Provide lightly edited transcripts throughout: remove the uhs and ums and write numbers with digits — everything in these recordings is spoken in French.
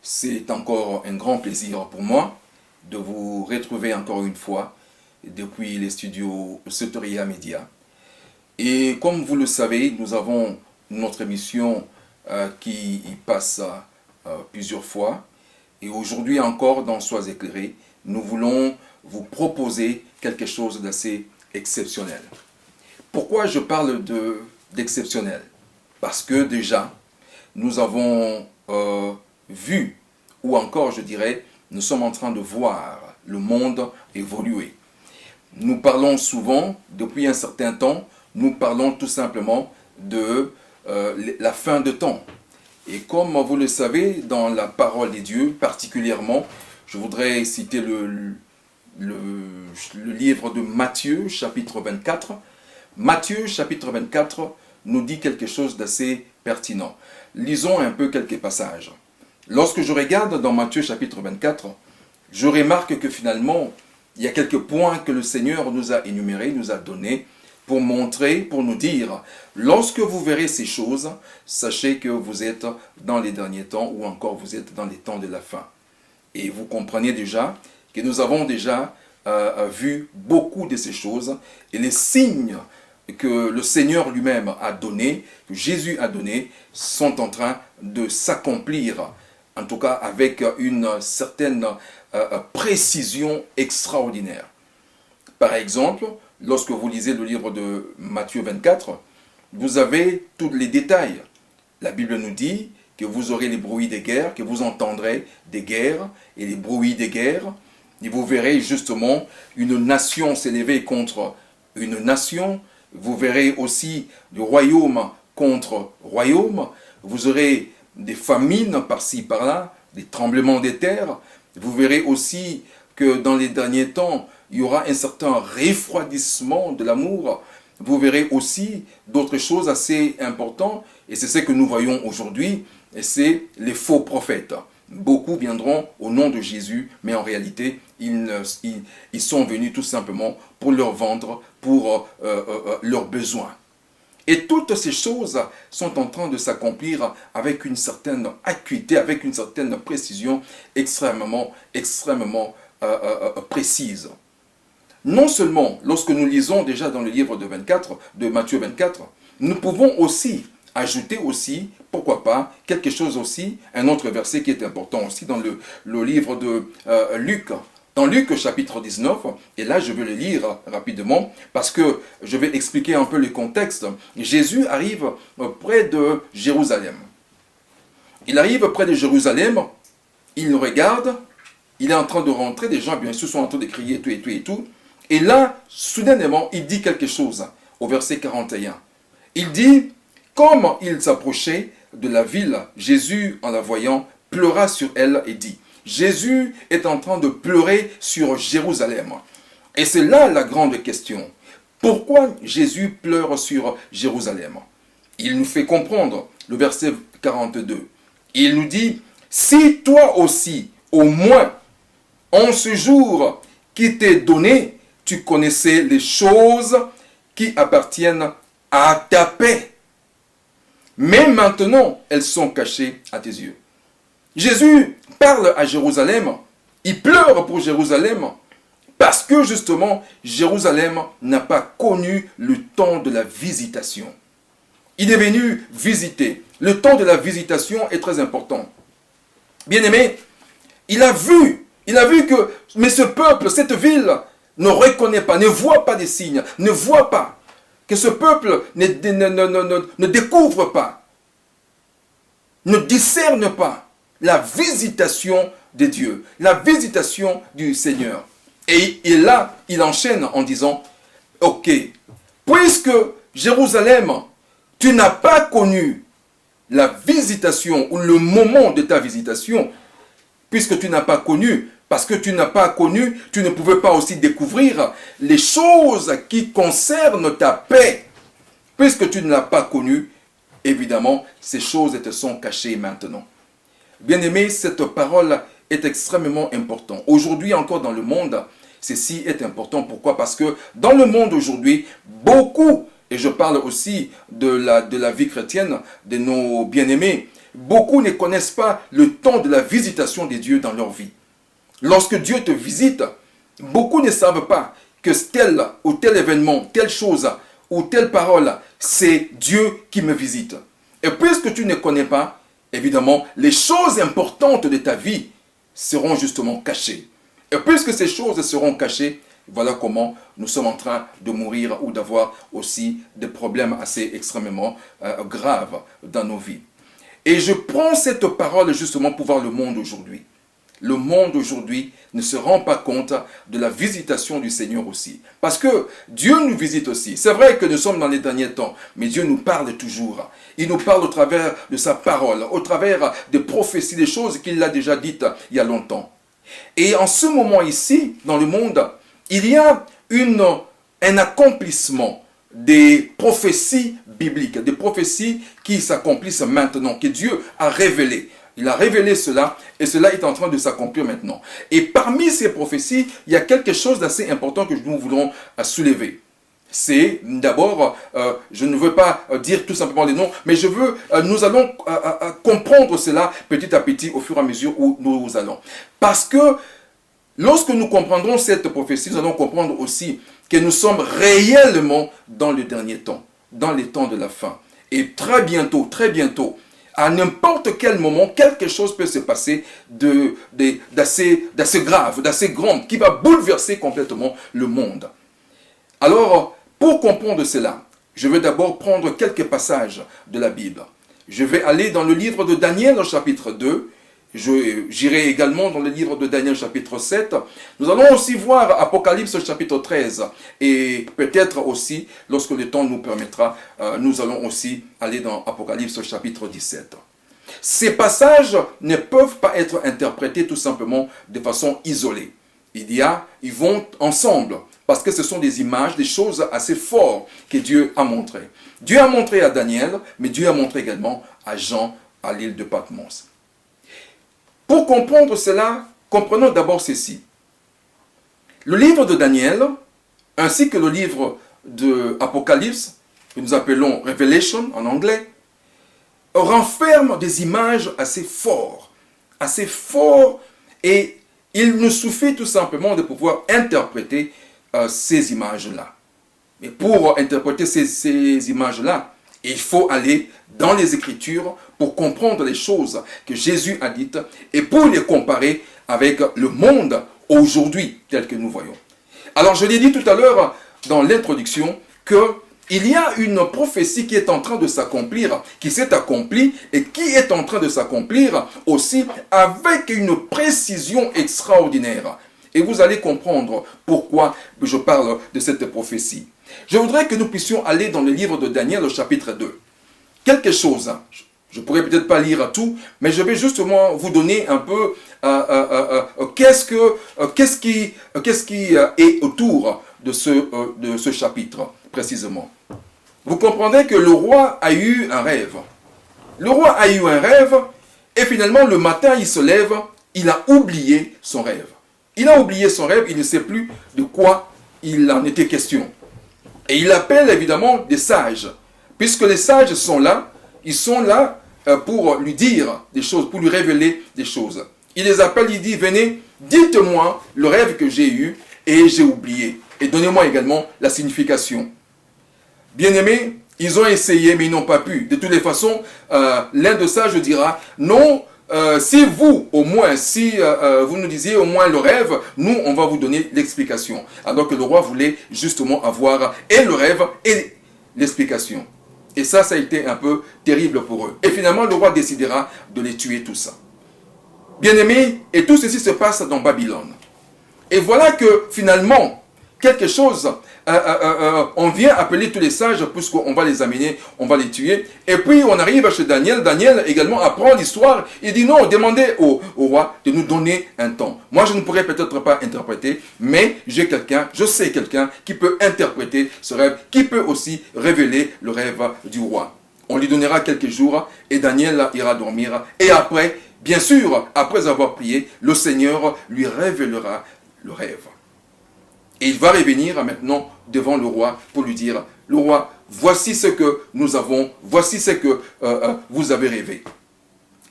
C'est encore un grand plaisir pour moi de vous retrouver encore une fois depuis les studios Soteria Media. Et comme vous le savez, nous avons notre émission qui y passe plusieurs fois. Et aujourd'hui encore, dans Sois éclairé, nous voulons vous proposer quelque chose d'assez exceptionnel. Pourquoi je parle d'exceptionnel? Parce que déjà, nous avons vu, ou encore je dirais, nous sommes en train de voir le monde évoluer. Nous parlons souvent, depuis un certain temps, nous parlons tout simplement de la fin de temps. Et comme vous le savez, dans la parole des dieux, particulièrement, je voudrais citer le livre de Matthieu, chapitre 24. Matthieu, chapitre 24, nous dit quelque chose d'assez pertinent. Lisons un peu quelques passages. Lorsque je regarde dans Matthieu, chapitre 24, je remarque que finalement, il y a quelques points que le Seigneur nous a énumérés, nous a donnés, pour montrer, pour nous dire, lorsque vous verrez ces choses, sachez que vous êtes dans les derniers temps ou encore vous êtes dans les temps de la fin. Et vous comprenez déjà que nous avons déjà vu beaucoup de ces choses et les signes que le Seigneur lui-même a donnés, que Jésus a donnés, sont en train de s'accomplir, en tout cas avec une certaine précision extraordinaire. Par exemple, lorsque vous lisez le livre de Matthieu 24, vous avez tous les détails. La Bible nous dit que vous aurez les bruits des guerres, que vous entendrez des guerres et les bruits des guerres. Et vous verrez justement une nation s'élever contre une nation. Vous verrez aussi du royaume contre royaume. Vous aurez des famines par-ci, par-là, des tremblements des terres. Vous verrez aussi que dans les derniers temps, il y aura un certain refroidissement de l'amour. Vous verrez aussi d'autres choses assez importantes, et c'est ce que nous voyons aujourd'hui, et c'est les faux prophètes. Beaucoup viendront au nom de Jésus, mais en réalité, ils sont venus tout simplement pour leur vendre, pour leurs besoins. Et toutes ces choses sont en train de s'accomplir avec une certaine acuité, avec une certaine précision extrêmement précise. Non seulement, lorsque nous lisons déjà dans le livre de Matthieu 24, nous pouvons aussi ajouter aussi, pourquoi pas, quelque chose aussi, un autre verset qui est important aussi dans le livre de Luc. Dans Luc chapitre 19, et là je vais le lire rapidement parce que je vais expliquer un peu le contexte. Jésus arrive près de Jérusalem. Il arrive près de Jérusalem, il regarde, il est en train de rentrer, des gens bien sûr sont en train de crier tout et tout et tout. Et là, soudainement, il dit quelque chose au verset 41. Il dit, comme il s'approchait de la ville, Jésus, en la voyant, pleura sur elle et dit, Jésus est en train de pleurer sur Jérusalem. Et c'est là la grande question. Pourquoi Jésus pleure sur Jérusalem? Il nous fait comprendre le verset 42. Il nous dit, si toi aussi, au moins, en ce jour qui t'est donné, tu connaissais les choses qui appartiennent à ta paix. Mais maintenant, elles sont cachées à tes yeux. Jésus parle à Jérusalem, il pleure pour Jérusalem, parce que justement, Jérusalem n'a pas connu le temps de la visitation. Il est venu visiter. Le temps de la visitation est très important. Bien-aimé, il a vu que, mais ce peuple, cette ville, ne reconnaît pas, ne voit pas des signes, ne voit pas, que ce peuple ne découvre pas, ne discerne pas la visitation de Dieu, la visitation du Seigneur. Et là, il enchaîne en disant, ok, puisque Jérusalem, tu n'as pas connu la visitation ou le moment de ta visitation, puisque tu n'as pas connu, parce que tu n'as pas connu, tu ne pouvais pas aussi découvrir les choses qui concernent ta paix. Puisque tu ne l'as pas connu, évidemment, ces choses te sont cachées maintenant. Bien-aimé, cette parole est extrêmement importante. Aujourd'hui encore dans le monde, ceci est important. Pourquoi? Parce que dans le monde aujourd'hui, beaucoup, et je parle aussi de la vie chrétienne, de nos bien-aimés, beaucoup ne connaissent pas le temps de la visitation de Dieu dans leur vie. Lorsque Dieu te visite, beaucoup ne savent pas que tel ou tel événement, telle chose ou telle parole, c'est Dieu qui me visite. Et puisque tu ne connais pas, évidemment, les choses importantes de ta vie seront justement cachées. Et puisque ces choses seront cachées, voilà comment nous sommes en train de mourir ou d'avoir aussi des problèmes assez extrêmement graves dans nos vies. Et je prends cette parole justement pour voir le monde aujourd'hui. Le monde aujourd'hui ne se rend pas compte de la visitation du Seigneur aussi. Parce que Dieu nous visite aussi. C'est vrai que nous sommes dans les derniers temps, mais Dieu nous parle toujours. Il nous parle au travers de sa parole, au travers des prophéties, des choses qu'il a déjà dites il y a longtemps. Et en ce moment ici, dans le monde, il y a un accomplissement des prophéties bibliques, des prophéties qui s'accomplissent maintenant, que Dieu a révélées. Il a révélé cela et cela est en train de s'accomplir maintenant. Et parmi ces prophéties, il y a quelque chose d'assez important que nous voudrons soulever. C'est d'abord, je ne veux pas dire tout simplement les noms, mais nous allons comprendre cela petit à petit au fur et à mesure où nous allons. Parce que lorsque nous comprendrons cette prophétie, nous allons comprendre aussi que nous sommes réellement dans le dernier temps, dans les temps de la fin. Et très bientôt, à n'importe quel moment, quelque chose peut se passer d'assez grave, d'assez grand, qui va bouleverser complètement le monde. Alors, pour comprendre cela, je vais d'abord prendre quelques passages de la Bible. Je vais aller dans le livre de Daniel au chapitre 2. J'irai également dans le livre de Daniel chapitre 7. Nous allons aussi voir Apocalypse chapitre 13. Et peut-être aussi, lorsque le temps nous permettra, nous allons aussi aller dans Apocalypse chapitre 17. Ces passages ne peuvent pas être interprétés tout simplement de façon isolée. Ils vont ensemble. Parce que ce sont des images, des choses assez fortes que Dieu a montrées. Dieu a montré à Daniel, mais Dieu a montré également à Jean à l'île de Patmos. Pour comprendre cela, comprenons d'abord ceci. Le livre de Daniel, ainsi que le livre de Apocalypse, que nous appelons Revelation en anglais, renferment des images assez fortes, et il nous suffit tout simplement de pouvoir interpréter ces images-là. Mais pour interpréter ces images-là, il faut aller dans les Écritures pour comprendre les choses que Jésus a dites et pour les comparer avec le monde aujourd'hui tel que nous voyons. Alors je l'ai dit tout à l'heure dans l'introduction qu'il y a une prophétie qui est en train de s'accomplir, qui s'est accomplie et qui est en train de s'accomplir aussi avec une précision extraordinaire. Et vous allez comprendre pourquoi je parle de cette prophétie. Je voudrais que nous puissions aller dans le livre de Daniel au chapitre 2. Quelque chose, je ne pourrais peut-être pas lire tout, mais je vais justement vous donner un peu qu'est-ce qui est autour de ce chapitre, précisément. Vous comprendrez que le roi a eu un rêve. Le roi a eu un rêve, et finalement, le matin, il se lève, il a oublié son rêve. Il a oublié son rêve, il ne sait plus de quoi il en était question. Et il appelle évidemment des sages, puisque les sages sont là, ils sont là pour lui dire des choses, pour lui révéler des choses. Il les appelle, il dit, venez, dites-moi le rêve que j'ai eu et j'ai oublié. Et donnez-moi également la signification. Bien-aimés, ils ont essayé, mais ils n'ont pas pu. De toutes les façons, l'un de sages dira, non, si vous, au moins, vous nous disiez au moins le rêve, nous, on va vous donner l'explication. Alors que le roi voulait justement avoir et le rêve et l'explication. Et ça a été un peu terrible pour eux. Et finalement, le roi décidera de les tuer tout ça. Bien-aimés, et tout ceci se passe dans Babylone. Et voilà que finalement, quelque chose, on vient appeler tous les sages puisqu'on va les amener, on va les tuer. Et puis on arrive chez Daniel. Daniel également apprend l'histoire. Il dit non, demandez au roi de nous donner un temps. Moi je ne pourrais peut-être pas interpréter, mais je sais quelqu'un qui peut interpréter ce rêve, qui peut aussi révéler le rêve du roi. On lui donnera quelques jours et Daniel ira dormir. Et après, bien sûr, après avoir prié, le Seigneur lui révélera le rêve. Et il va revenir maintenant devant le roi pour lui dire, le roi, voici ce que nous avons, voici ce que vous avez rêvé.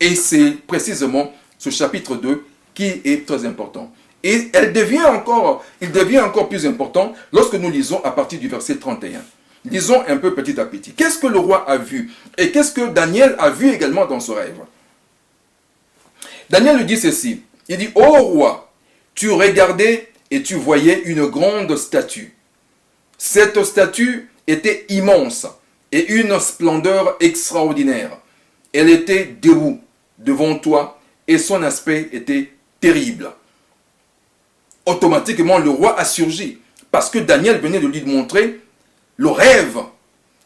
Et c'est précisément ce chapitre 2 qui est très important. Et il devient encore plus important lorsque nous lisons à partir du verset 31. Lisons un peu petit à petit. Qu'est-ce que le roi a vu? Et qu'est-ce que Daniel a vu également dans ce rêve? Daniel lui dit ceci. Il dit, ô roi, tu regardais et tu voyais une grande statue. Cette statue était immense et une splendeur extraordinaire. Elle était debout devant toi et son aspect était terrible. Automatiquement, le roi a surgi parce que Daniel venait de lui montrer le rêve.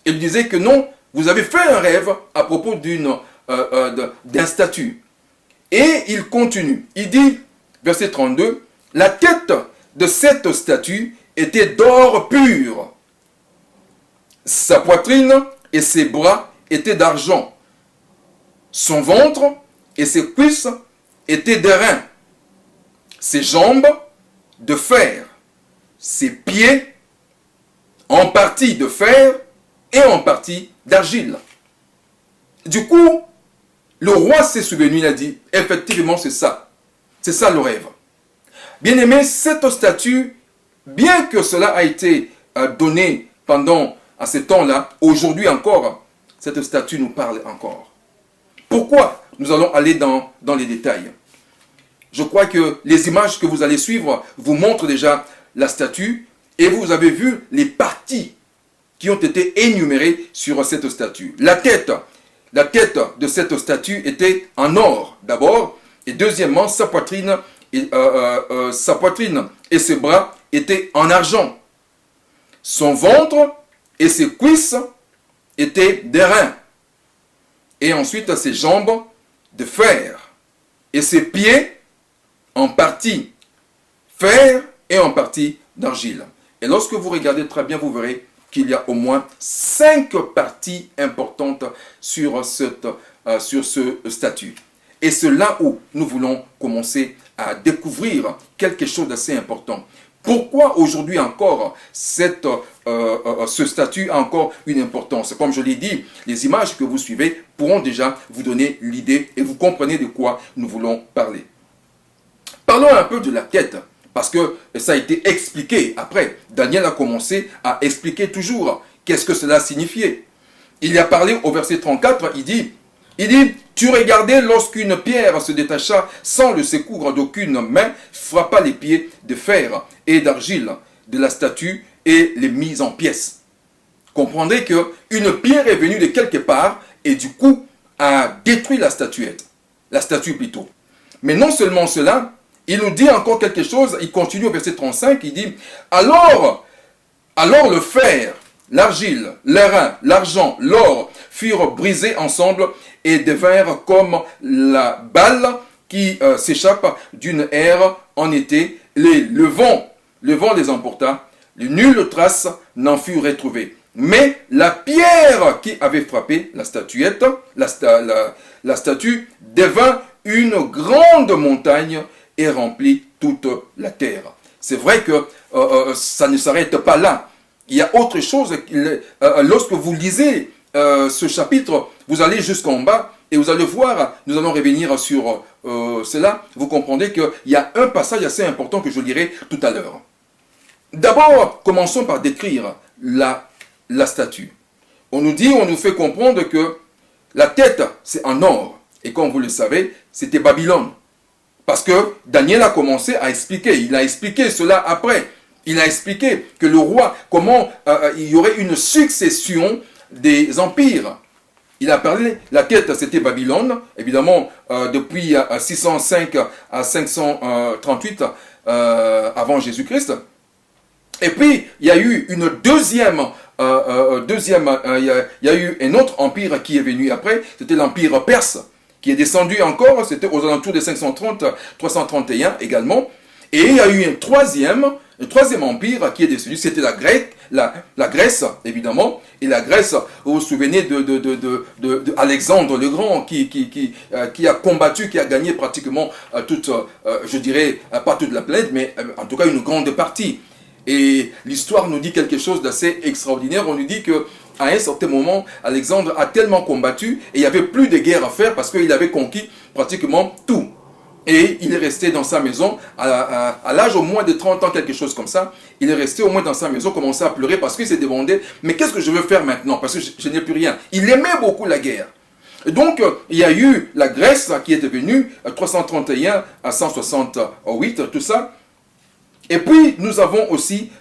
Il disait que non, vous avez fait un rêve à propos d'un statut. Et il continue. Il dit, verset 32, la tête de cette statue était d'or pur. Sa poitrine et ses bras étaient d'argent. Son ventre et ses cuisses étaient d'airain. Ses jambes de fer. Ses pieds en partie de fer et en partie d'argile. Du coup, le roi s'est souvenu, il a dit, effectivement c'est ça. C'est ça le rêve. Bien aimé, cette statue, bien que cela a été donné pendant à ce temps-là, aujourd'hui encore, cette statue nous parle encore. Pourquoi? Nous allons aller dans les détails. Je crois que les images que vous allez suivre vous montrent déjà la statue et vous avez vu les parties qui ont été énumérées sur cette statue. La tête de cette statue était en or d'abord et deuxièmement sa poitrine et ses bras étaient en argent. Son ventre et ses cuisses étaient d'airain. Et ensuite ses jambes de fer. Et ses pieds en partie fer et en partie d'argile. Et lorsque vous regardez très bien, vous verrez qu'il y a au moins 5 parties importantes sur ce statut. Et c'est là où nous voulons commencer à découvrir quelque chose d'assez important. Pourquoi aujourd'hui encore ce statut a encore une importance? Comme je l'ai dit, les images que vous suivez pourront déjà vous donner l'idée et vous comprenez de quoi nous voulons parler. Parlons un peu de la tête, parce que ça a été expliqué après. Daniel a commencé à expliquer toujours qu'est-ce que cela signifiait. Il a parlé au verset 34, il dit, tu regardais lorsqu'une pierre se détacha sans le secours d'aucune main, frappa les pieds de fer et d'argile de la statue et les mit en pièces. Comprendrez qu'une pierre est venue de quelque part et du coup a détruit la statue plutôt. Mais non seulement cela, il nous dit encore quelque chose, il continue au verset 35, il dit, alors le fer, l'argile, l'airain, l'argent, l'or furent brisés ensemble et devinrent comme la balle qui s'échappe d'une aire en été. Le vent les emporta, nulle trace n'en fut retrouvée. Mais la pierre qui avait frappé la statuette, la statue devint une grande montagne et remplit toute la terre. C'est vrai que ça ne s'arrête pas là. Il y a autre chose. Lorsque vous lisez ce chapitre, vous allez jusqu'en bas et vous allez voir, nous allons revenir sur cela. Vous comprendrez qu'il y a un passage assez important que je lirai tout à l'heure. D'abord, commençons par décrire la statue. On nous fait comprendre que la tête, c'est en or. Et comme vous le savez, c'était Babylone. Parce que Daniel a commencé à expliquer. Il a expliqué cela après. Il a expliqué que le roi, comment il y aurait une succession des empires. Il a parlé, la tête c'était Babylone, évidemment depuis 605 à 538 avant Jésus-Christ. Et puis il y a eu une il y a eu un autre empire qui est venu après, c'était l'empire perse, qui est descendu encore, c'était aux alentours de 530-331 également. Et il y a eu un troisième empire qui est descendu, c'était la Grèce, évidemment. Et la Grèce, vous vous souvenez de Alexandre le Grand, qui a combattu, qui a gagné pratiquement toute, je dirais, pas toute la planète, mais en tout cas une grande partie. Et l'histoire nous dit quelque chose d'assez extraordinaire. On nous dit que à un certain moment, Alexandre a tellement combattu et il n'y avait plus de guerre à faire parce qu'il avait conquis pratiquement tout. Et il est resté dans sa maison, à l'âge au moins de 30 ans, quelque chose comme ça. Il est resté au moins dans sa maison, commençait à pleurer parce qu'il s'est demandé, mais qu'est-ce que je veux faire maintenant? Parce que je n'ai plus rien. Il aimait beaucoup la guerre. Et donc, il y a eu la Grèce qui est devenue 331 à 168, tout ça. Et puis, nous avons aussi,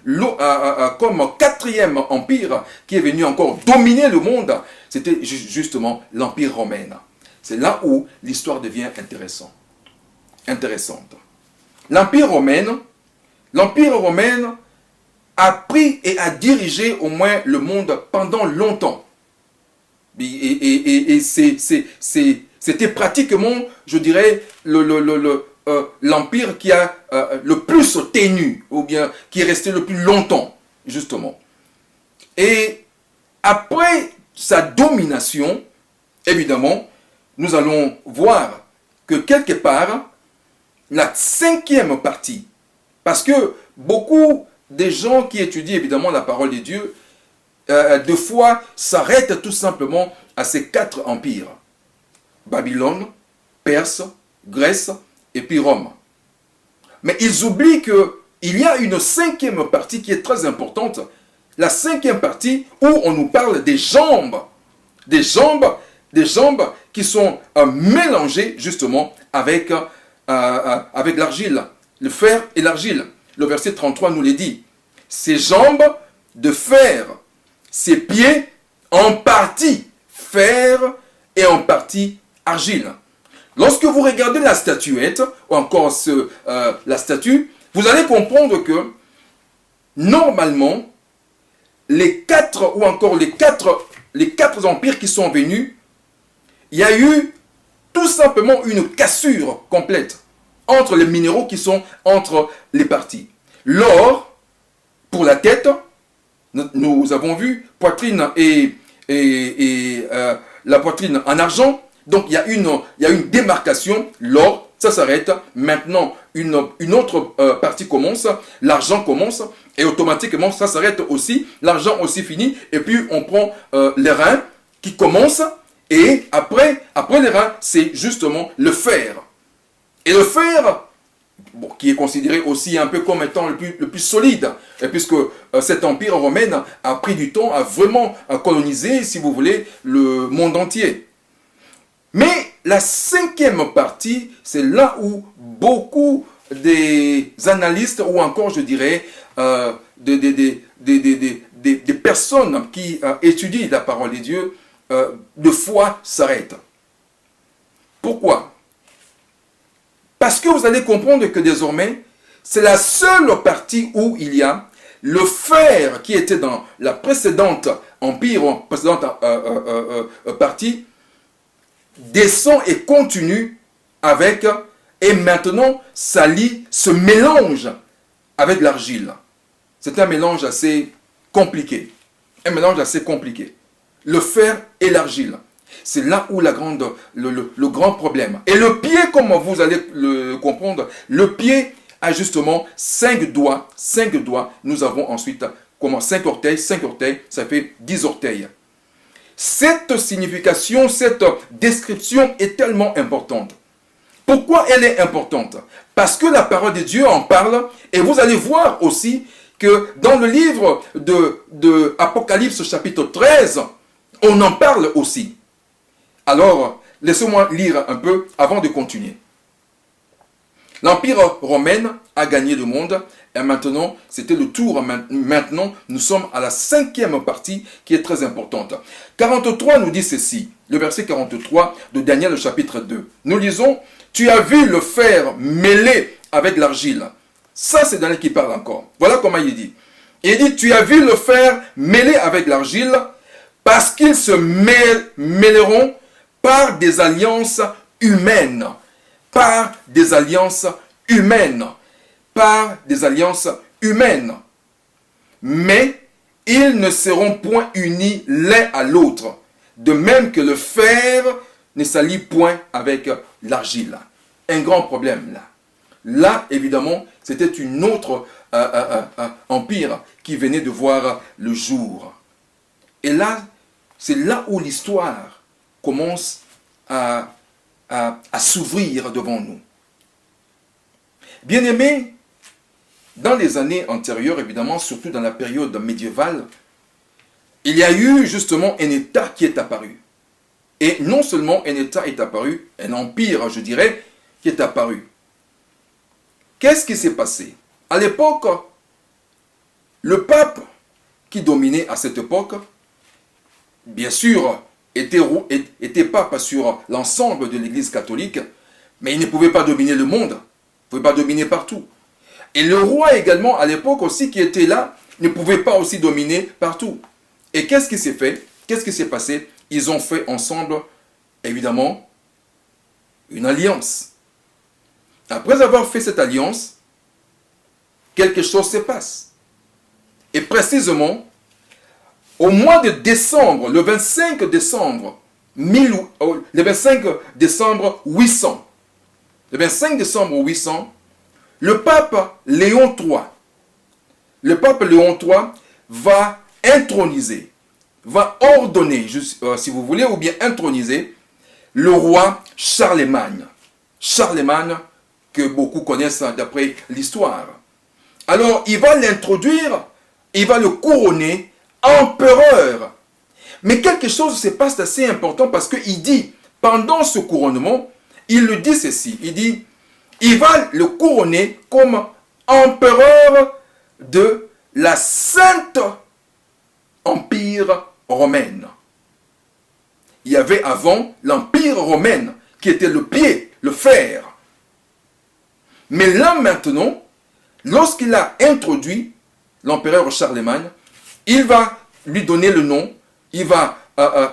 comme quatrième empire qui est venu encore dominer le monde, c'était justement l'Empire romain. C'est là où l'histoire devient intéressante. L'Empire romain a pris et a dirigé au moins le monde pendant longtemps. Et c'était pratiquement, je dirais, l'empire qui a le plus tenu, ou bien qui est resté le plus longtemps, justement. Et après sa domination, évidemment, nous allons voir que quelque part, la cinquième partie, parce que beaucoup de gens qui étudient évidemment la parole de Dieu, des fois s'arrêtent tout simplement à ces 4 empires. Babylone, Perse, Grèce et puis Rome. Mais ils oublient qu'il y a une cinquième partie qui est très importante. La cinquième partie où on nous parle des jambes. Des jambes qui sont mélangées justement avec l'argile, le fer et l'argile. Le verset 33 nous le dit. Ses jambes de fer, ses pieds en partie fer et en partie argile. Lorsque vous regardez la statuette, ou encore la statue, vous allez comprendre que normalement, les quatre empires qui sont venus, il y a eu tout simplement une cassure complète entre les minéraux qui sont entre les parties. L'or, pour la tête, nous avons vu poitrine et la poitrine en argent. Donc il y a une démarcation. L'or, ça s'arrête. Maintenant, une autre partie commence. L'argent commence. Et automatiquement, ça s'arrête aussi. L'argent aussi finit. Et puis on prend les reins qui commencent. Et après les reins, c'est justement le fer. Et le fer, bon, qui est considéré aussi un peu comme étant le plus solide, et puisque cet empire romain a pris du temps à vraiment coloniser, si vous voulez, le monde entier. Mais la cinquième partie, c'est là où beaucoup des analystes, ou encore je dirais des personnes qui étudient la parole de Dieu, de foi s'arrêtent. Pourquoi? Parce que vous allez comprendre que désormais, c'est la seule partie où il y a le fer qui était dans la précédente partie, descend et continue avec, et maintenant s'allie, se mélange avec l'argile. C'est un mélange assez compliqué. Le fer et l'argile. C'est là où le grand problème. Et le pied, comme vous allez le comprendre, le pied a justement 5 doigts. 5 doigts. Nous avons ensuite 5 orteils. 5 orteils, ça fait 10 orteils. Cette signification, cette description est tellement importante. Pourquoi elle est importante? Parce que la parole de Dieu en parle. Et vous allez voir aussi que dans le livre de Apocalypse chapitre 13, on en parle aussi. Alors, laissez-moi lire un peu avant de continuer. L'Empire romain a gagné le monde et maintenant, c'était le tour. Maintenant, nous sommes à la cinquième partie qui est très importante. 43 nous dit ceci, le verset 43 de Daniel chapitre 2. Nous lisons, « Tu as vu le fer mêlé avec l'argile. » Ça, c'est Daniel qui parle encore. Voilà comment il dit. Il dit, « Tu as vu le fer mêlé avec l'argile parce qu'ils se mêleront par des alliances humaines. » Par des alliances humaines. Par des alliances humaines. Mais ils ne seront point unis l'un à l'autre, de même que le fer ne s'allie point avec l'argile. Un grand problème là. Là, évidemment, c'était une autre empire qui venait de voir le jour. Et là, c'est là où l'histoire commence à s'ouvrir devant nous. Bien-aimés, dans les années antérieures, évidemment, surtout dans la période médiévale, il y a eu justement un État qui est apparu. Et non seulement un État est apparu, un empire, je dirais, qui est apparu. Qu'est-ce qui s'est passé? À l'époque, le pape qui dominait à cette époque, bien sûr, était pape sur l'ensemble de l'Église catholique, mais il ne pouvait pas dominer le monde, il ne pouvait pas dominer partout. Et le roi également, à l'époque aussi, qui était là, ne pouvait pas aussi dominer partout. Et qu'est-ce qui s'est fait? Qu'est-ce qui s'est passé? Ils ont fait ensemble, évidemment, une alliance. Après avoir fait cette alliance, quelque chose se passe. Et précisément, au mois de décembre, le 25 décembre, le 25 décembre 800, le 25 décembre 800, le pape Léon III va introniser, va ordonner, si vous voulez, ou bien introniser, le roi Charlemagne. Charlemagne, que beaucoup connaissent d'après l'histoire. Alors, il va l'introduire, il va le couronner empereur. Mais quelque chose se passe d'assez important parce qu'il dit, pendant ce couronnement, il le dit ceci, il dit, il va le couronner comme empereur de la Sainte Empire romaine. Il y avait avant l'Empire romain qui était le pied, le fer. Mais là maintenant, lorsqu'il a introduit l'empereur Charlemagne, il va lui donner le nom, il va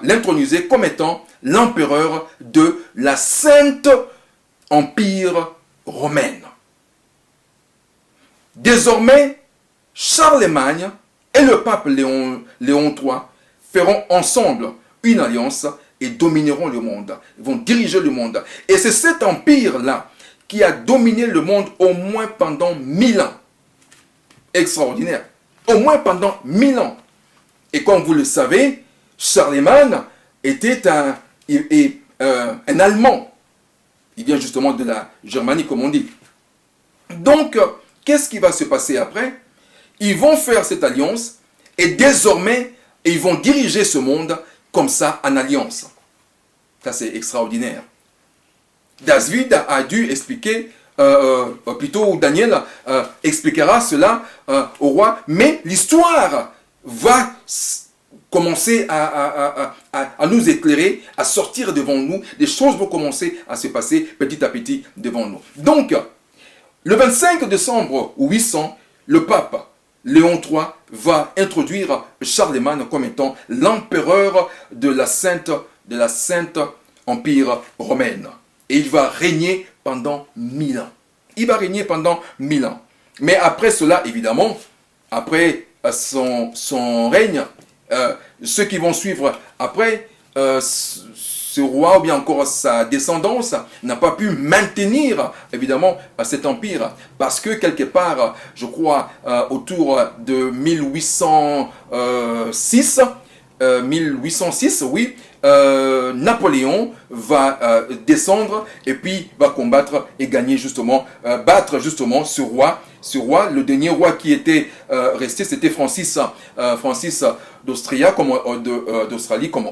l'introniser comme étant l'empereur de la Sainte Empire romaine. Désormais, Charlemagne et le pape Léon III feront ensemble une alliance et domineront le monde. Ils vont diriger le monde. Et c'est cet empire-là qui a dominé le monde au moins pendant 1000 ans. Extraordinaire. Au moins pendant 1000 ans. Et comme vous le savez, Charlemagne était un Allemand. Il vient justement de la Germanie, comme on dit. Donc, qu'est-ce qui va se passer après? Ils vont faire cette alliance et désormais, ils vont diriger ce monde comme ça en alliance. Ça, c'est extraordinaire. David a dû expliquer, plutôt Daniel expliquera cela au roi, mais l'histoire va commencer à nous éclairer, à sortir devant nous, des choses vont commencer à se passer petit à petit devant nous. Donc, le 25 décembre 800, le pape Léon III va introduire Charlemagne comme étant l'empereur de la Sainte Empire romaine. Et il va régner pendant 1000 ans. Il va régner pendant 1000 ans. Mais après cela, évidemment, après son règne, ceux qui vont suivre après, ce roi ou bien encore sa descendance n'a pas pu maintenir évidemment cet empire parce que quelque part, je crois, autour de 1806, oui, Napoléon va descendre et puis va combattre et gagner justement, battre justement ce roi. Ce roi, le dernier roi qui était resté, c'était Francis d'Australie,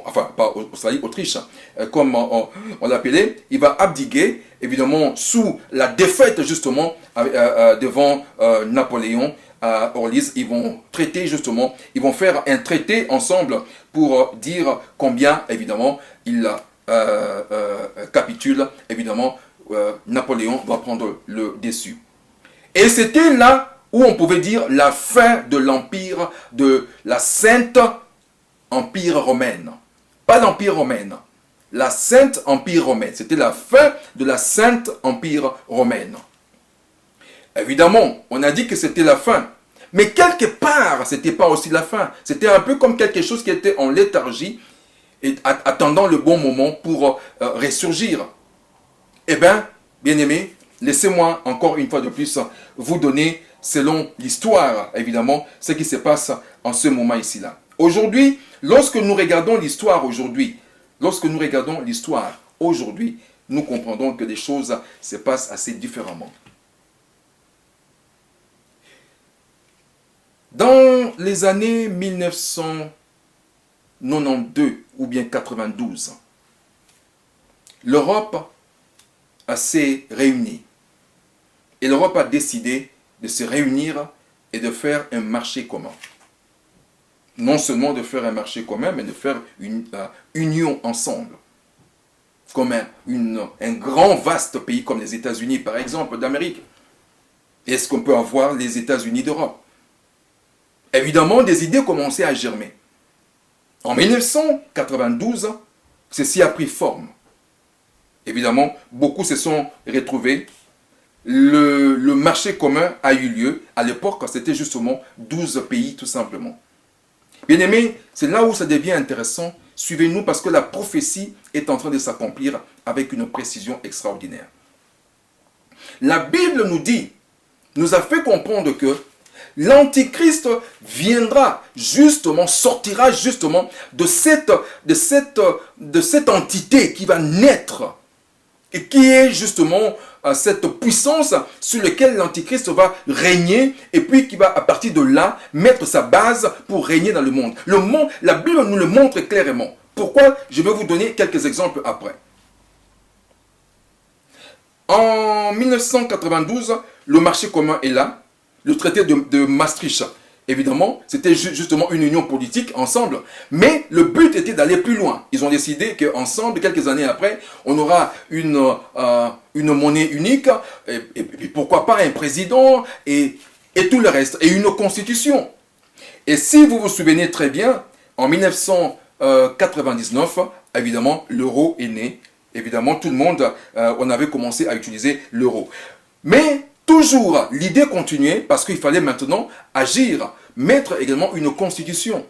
enfin pas Australie, Autriche, comme on l'appelait. Il va abdiquer, évidemment, sous la défaite justement devant Napoléon à Orléans. Ils vont traiter justement, ils vont faire un traité ensemble pour dire combien, évidemment, il capitule. Évidemment, Napoléon va prendre le dessus. Et c'était là où on pouvait dire la fin de l'empire de la Sainte Empire romaine. Pas l'Empire romaine, la Sainte Empire romaine. C'était la fin de la Sainte Empire romaine. Évidemment, on a dit que c'était la fin. Mais quelque part, ce n'était pas aussi la fin. C'était un peu comme quelque chose qui était en léthargie et attendant le bon moment pour ressurgir. Eh bien, bien-aimés, laissez-moi encore une fois de plus vous donner, selon l'histoire, évidemment, ce qui se passe en ce moment ici-là. Aujourd'hui, lorsque nous regardons l'histoire aujourd'hui, nous comprendrons que les choses se passent assez différemment. Dans les années 1992 ou bien 92, l'Europe s'est réunie. Et l'Europe a décidé de se réunir et de faire un marché commun. Non seulement de faire un marché commun, mais de faire une union ensemble. Comme un grand, vaste pays comme les États-Unis, par exemple, d'Amérique. Est-ce qu'on peut avoir les États-Unis d'Europe? Évidemment, des idées commençaient à germer. En 1992, ceci a pris forme. Évidemment, beaucoup se sont retrouvés. Le marché commun a eu lieu. À l'époque, c'était justement 12 pays, tout simplement. Bien aimés, c'est là où ça devient intéressant. Suivez-nous parce que la prophétie est en train de s'accomplir avec une précision extraordinaire. La Bible nous a fait comprendre que l'Antichrist viendra justement, sortira justement de cette entité qui va naître et qui est justement cette puissance sur laquelle l'Antichrist va régner et puis qui va à partir de là mettre sa base pour régner dans le monde. La Bible nous le montre clairement. Pourquoi? Je vais vous donner quelques exemples après. En 1992, le marché commun est là. Le traité de Maastricht, évidemment, c'était justement une union politique ensemble. Mais le but était d'aller plus loin. Ils ont décidé qu'ensemble, quelques années après, on aura une monnaie unique, et pourquoi pas un président, et tout le reste, et une constitution. Et si vous vous souvenez très bien, en 1999, évidemment, l'euro est né. Évidemment, tout le monde, on avait commencé à utiliser l'euro. Mais toujours, l'idée continuait parce qu'il fallait maintenant agir, mettre également une constitution.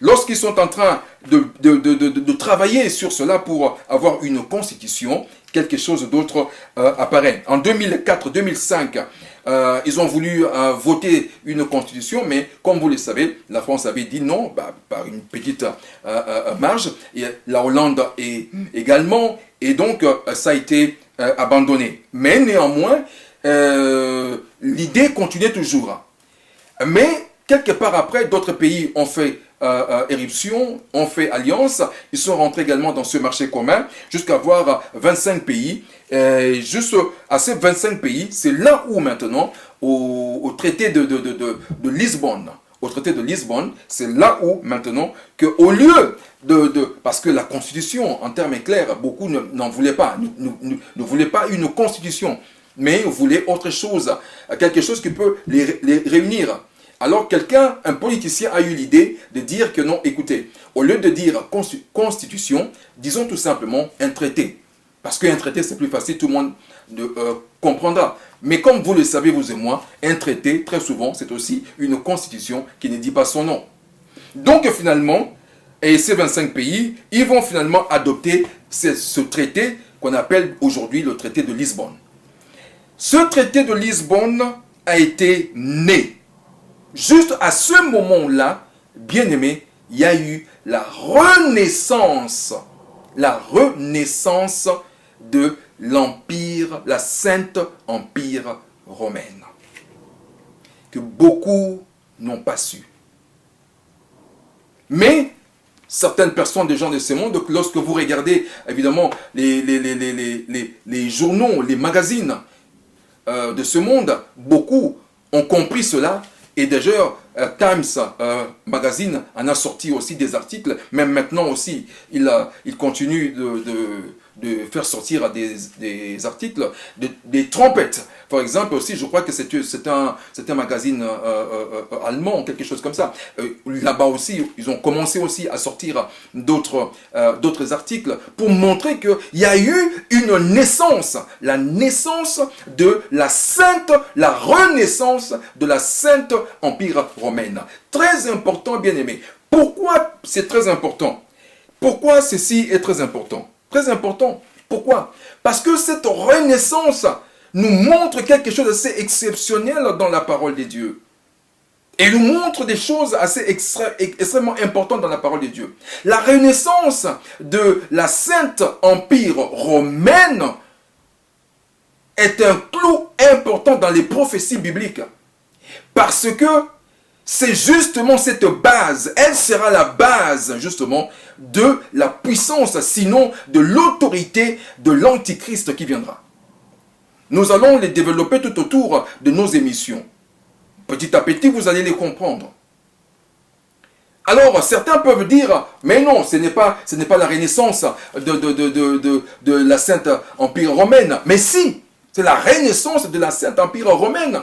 Lorsqu'ils sont en train de travailler sur cela pour avoir une constitution, quelque chose d'autre apparaît. En 2004-2005, ils ont voulu voter une constitution, mais comme vous le savez, la France avait dit non, par une petite marge, et la Hollande également, et donc ça a été abandonné. Mais néanmoins, l'idée continuait toujours. Mais quelque part après, d'autres pays ont fait éruption, ont fait alliance. Ils sont rentrés également dans ce marché commun jusqu'à avoir 25 pays. Juste à ces 25 pays, c'est là où maintenant, au traité de Lisbonne, c'est là où maintenant, qu'au lieu parce que la constitution, en termes clairs, beaucoup n'en voulaient pas, ne voulaient pas une constitution. Mais ils voulaient autre chose, quelque chose qui peut les réunir. Alors un politicien a eu l'idée de dire que non, écoutez, au lieu de dire constitution, disons tout simplement un traité. Parce qu'un traité, c'est plus facile, tout le monde comprendra. Mais comme vous le savez, vous et moi, un traité, très souvent, c'est aussi une constitution qui ne dit pas son nom. Donc finalement, et ces 25 pays, ils vont finalement adopter ce traité qu'on appelle aujourd'hui le traité de Lisbonne. Ce traité de Lisbonne a été né. Juste à ce moment-là, bien aimé, il y a eu la renaissance de l'Empire, la Sainte Empire romaine, que beaucoup n'ont pas su. Mais certaines personnes, des gens de ce monde, lorsque vous regardez évidemment les journaux, les magazines, de ce monde, beaucoup ont compris cela et d'ailleurs Times Magazine en a sorti aussi des articles, même maintenant aussi il continue de faire sortir des articles, des trompettes. Par exemple aussi, je crois que c'est un magazine allemand, quelque chose comme ça. Là-bas aussi, ils ont commencé aussi à sortir d'autres articles pour montrer qu'il y a eu une naissance, la naissance de la renaissance de la Sainte Empire romaine. Très important, bien aimé. Pourquoi c'est très important? Pourquoi ceci est très important? Très important. Pourquoi? Parce que cette renaissance nous montre quelque chose d'assez exceptionnel dans la parole de Dieu. Et il nous montre des choses assez extrêmement importantes dans la parole de Dieu. La renaissance de la Sainte Empire romaine est un clou important dans les prophéties bibliques. Parce que c'est justement cette base, elle sera la base justement de la puissance, sinon de l'autorité de l'Antichrist qui viendra. Nous allons les développer tout autour de nos émissions. Petit à petit, vous allez les comprendre. Alors, certains peuvent dire, mais non, ce n'est pas la renaissance de la Sainte Empire romaine. Mais si, c'est la renaissance de la Sainte Empire romaine.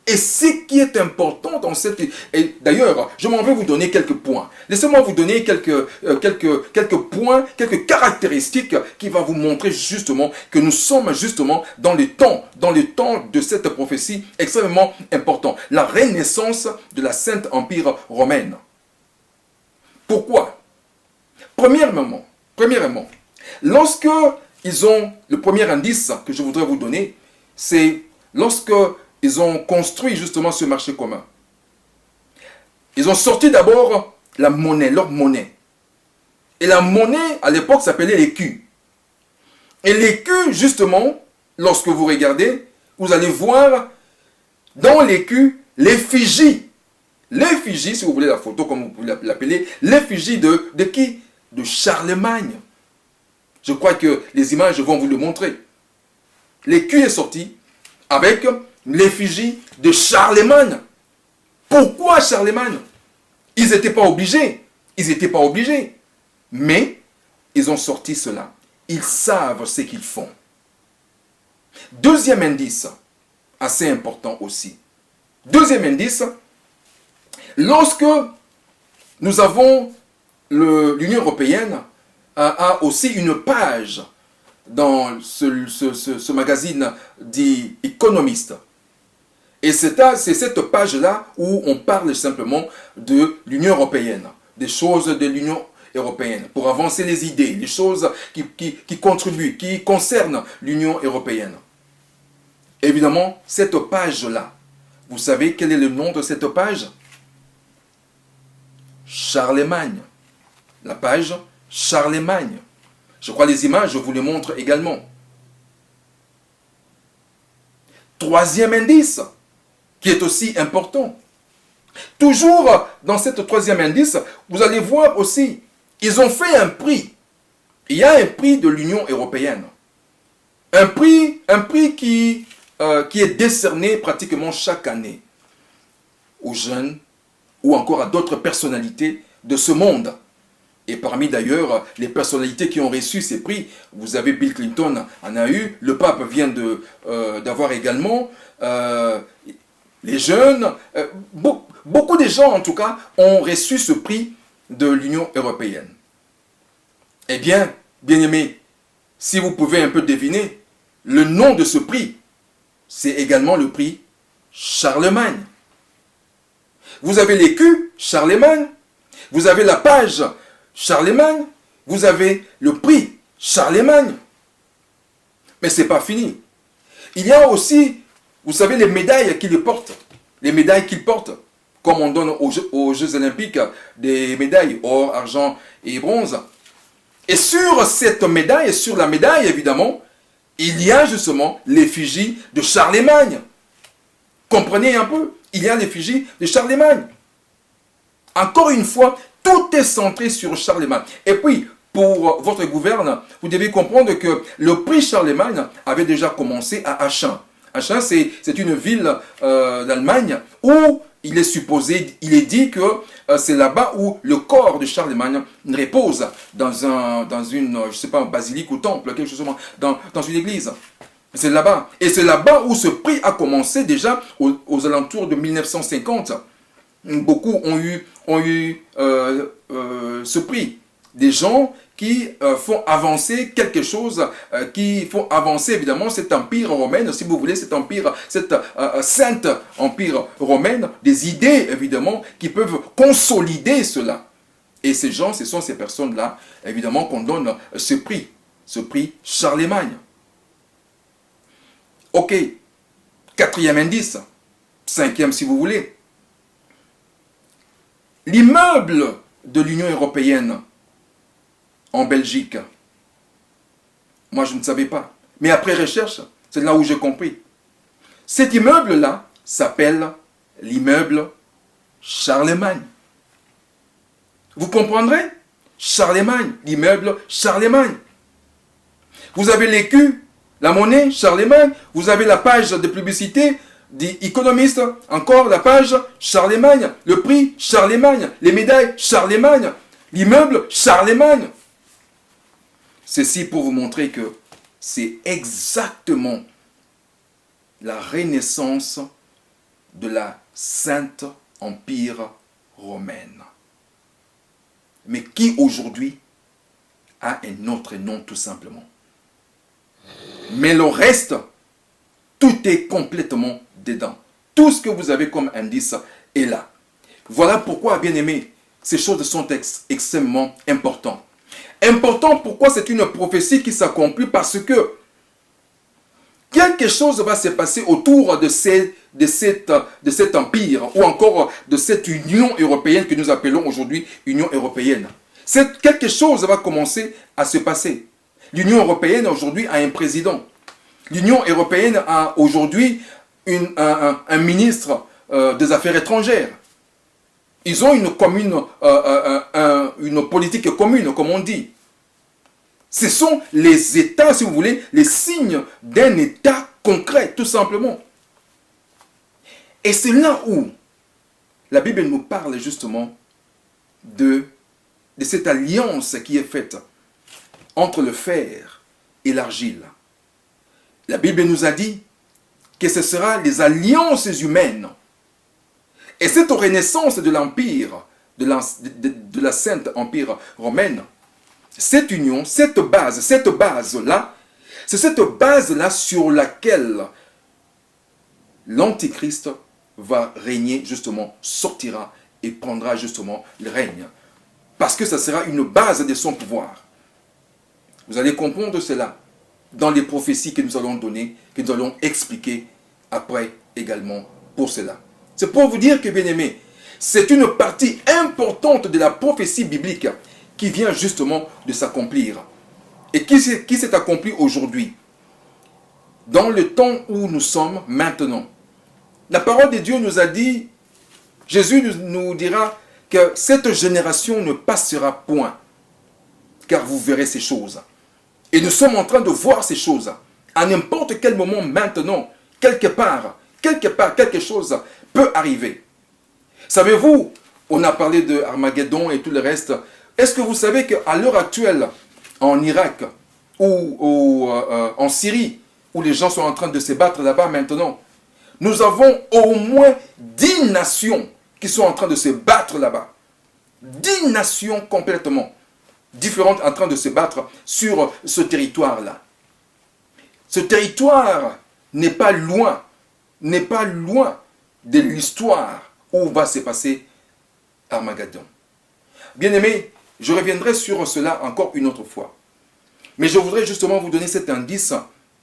Et ce qui est important dans cette... Et d'ailleurs, je m'en vais vous donner quelques points. Laissez-moi vous donner quelques points, quelques caractéristiques qui vont vous montrer justement que nous sommes justement dans le temps de cette prophétie extrêmement important. La renaissance de la Sainte Empire romaine. Pourquoi? Premièrement, lorsque ils ont... Le premier indice que je voudrais vous donner, c'est lorsque ils ont construit justement ce marché commun. Ils ont sorti d'abord la monnaie, leur monnaie. Et la monnaie, à l'époque, s'appelait l'écu. Et l'écu, justement, lorsque vous regardez, vous allez voir dans l'écu l'effigie. L'effigie, si vous voulez la photo, comme vous pouvez l'appeler, l'effigie de qui? De Charlemagne. Je crois que les images vont vous le montrer. L'écu est sorti avec l'effigie de Charlemagne. Pourquoi Charlemagne? Ils n'étaient pas obligés. Mais ils ont sorti cela. Ils savent ce qu'ils font. Deuxième indice, assez important aussi. Deuxième indice, lorsque nous avons l'Union européenne a aussi une page dans ce magazine dit Économiste. Et c'est cette page-là où on parle simplement de l'Union européenne, des choses de l'Union européenne, pour avancer les idées, les choses qui contribuent, qui concernent l'Union européenne. Évidemment, cette page-là, vous savez quel est le nom de cette page? Charlemagne. La page Charlemagne. Je crois les images, je vous les montre également. Troisième indice, qui est aussi important. Toujours dans cette troisième indice, vous allez voir aussi, ils ont fait un prix. Il y a un prix de l'Union européenne. Un prix qui est décerné pratiquement chaque année aux jeunes ou encore à d'autres personnalités de ce monde. Et parmi d'ailleurs les personnalités qui ont reçu ces prix, vous avez Bill Clinton en a eu, le pape vient d'avoir également, les jeunes, beaucoup de gens en tout cas ont reçu ce prix de l'Union européenne. Eh bien, bien-aimés, si vous pouvez un peu deviner, le nom de ce prix, c'est également le prix Charlemagne. Vous avez l'écu Charlemagne, vous avez la page Charlemagne, vous avez le prix Charlemagne. Mais ce n'est pas fini. Il y a aussi, vous savez, les médailles qu'ils portent. Les médailles qu'ils portent, comme on donne aux Jeux Olympiques, des médailles or, argent et bronze. Et sur cette médaille, sur la médaille évidemment, il y a justement l'effigie de Charlemagne. Comprenez un peu, il y a l'effigie de Charlemagne. Encore une fois, tout est centré sur Charlemagne. Et puis, pour votre gouverne, vous devez comprendre que le prix Charlemagne avait déjà commencé à Aachen. Aachen, c'est une ville d'Allemagne où il est dit que c'est là-bas où le corps de Charlemagne repose dans une, je sais pas, basilique ou temple, quelque chose comme dans une église. C'est là-bas. Et c'est là-bas où ce prix a commencé déjà aux alentours de 1950. Beaucoup ont eu ce prix. Des gens qui font avancer quelque chose, qui font avancer évidemment cet empire romain, si vous voulez, cet empire, cette sainte empire romaine, des idées évidemment qui peuvent consolider cela. Et ces gens, ce sont ces personnes-là, évidemment, qu'on donne ce prix Charlemagne. Ok, quatrième indice, cinquième si vous voulez. l'immeuble de l'Union européenne en Belgique. Moi, je ne savais pas. Mais après recherche, c'est là où j'ai compris. Cet immeuble-là s'appelle l'immeuble Charlemagne. Vous comprendrez? Charlemagne, l'immeuble Charlemagne. Vous avez l'écu, la monnaie Charlemagne, vous avez la page de publicité des économistes, encore la page Charlemagne, le prix Charlemagne, les médailles Charlemagne, l'immeuble Charlemagne. Ceci pour vous montrer que c'est exactement la renaissance de la Sainte Empire romaine. Mais qui aujourd'hui a un autre nom tout simplement. Mais le reste, tout est complètement dedans. Tout ce que vous avez comme indice est là. Voilà pourquoi, bien aimés, ces choses sont extrêmement importantes. Important pourquoi c'est une prophétie qui s'accomplit parce que quelque chose va se passer autour de cet empire ou encore de cette Union européenne que nous appelons aujourd'hui Union européenne. Quelque chose va commencer à se passer. L'Union européenne aujourd'hui a un président. L'Union européenne a aujourd'hui un ministre des Affaires étrangères. Ils ont une politique commune, comme on dit. Ce sont les États, si vous voulez, les signes d'un État concret, tout simplement. Et c'est là où la Bible nous parle justement de cette alliance qui est faite entre le fer et l'argile. La Bible nous a dit que ce sera les alliances humaines. Et cette renaissance de l'Empire, de la Sainte Empire romaine, cette union, cette base-là, c'est cette base-là sur laquelle l'Antichrist va régner, justement, sortira et prendra justement le règne. Parce que ça sera une base de son pouvoir. Vous allez comprendre cela dans les prophéties que nous allons donner, que nous allons expliquer après également pour cela. C'est pour vous dire que, bien aimés, c'est une partie importante de la prophétie biblique qui vient justement de s'accomplir. Et qui s'est accompli aujourd'hui, dans le temps où nous sommes maintenant. La parole de Dieu nous a dit, Jésus nous dira que cette génération ne passera point, car vous verrez ces choses. Et nous sommes en train de voir ces choses. À n'importe quel moment maintenant, quelque part, quelque chose peut arriver. Savez-vous, on a parlé de Armageddon et tout le reste. Est-ce que vous savez qu'à l'heure actuelle, en Irak ou en Syrie, où les gens sont en train de se battre là-bas maintenant, nous avons au moins 10 nations qui sont en train de se battre là-bas. 10 nations complètement différentes en train de se battre sur ce territoire-là. Ce territoire n'est pas loin de l'histoire où va se passer Armageddon. Bien-aimés, je reviendrai sur cela encore une autre fois. Mais je voudrais justement vous donner cet indice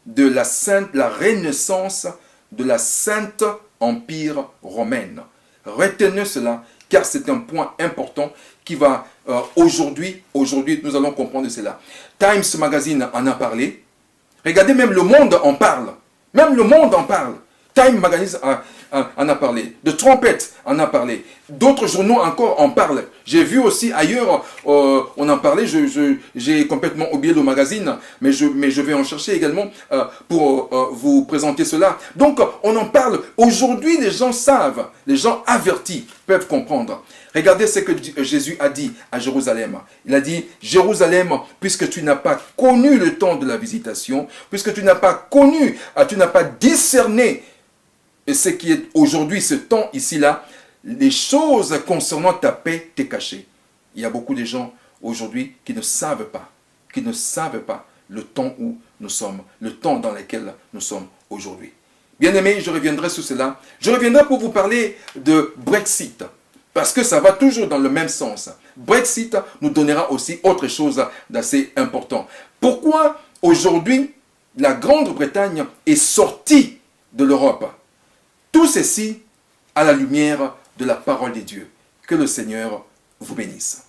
de la renaissance de la Sainte Empire romaine. Retenez cela, car c'est un point important qui va aujourd'hui, nous allons comprendre cela. Times Magazine en a parlé. Regardez, même Le Monde en parle. Même Le Monde en parle. Time Magazine en a parlé. The Trumpet en a parlé. D'autres journaux encore en parlent. J'ai vu aussi ailleurs, on en parlait, j'ai complètement oublié le magazine, mais je vais en chercher également pour vous présenter cela. Donc, on en parle. Aujourd'hui, les gens savent, les gens avertis peuvent comprendre. Regardez ce que Jésus a dit à Jérusalem. Il a dit, Jérusalem, puisque tu n'as pas connu le temps de la visitation, puisque tu n'as pas connu, tu n'as pas discerné ce qui est aujourd'hui, ce temps ici-là, les choses concernant ta paix t'est cachée. Il y a beaucoup de gens aujourd'hui qui ne savent pas le temps où nous sommes, le temps dans lequel nous sommes aujourd'hui. Bien aimé, je reviendrai sur cela. Je reviendrai pour vous parler de Brexit, parce que ça va toujours dans le même sens. Brexit nous donnera aussi autre chose d'assez important. Pourquoi aujourd'hui la Grande-Bretagne est sortie de l'Europe? Tout ceci à la lumière de la parole de Dieu. Que le Seigneur vous bénisse.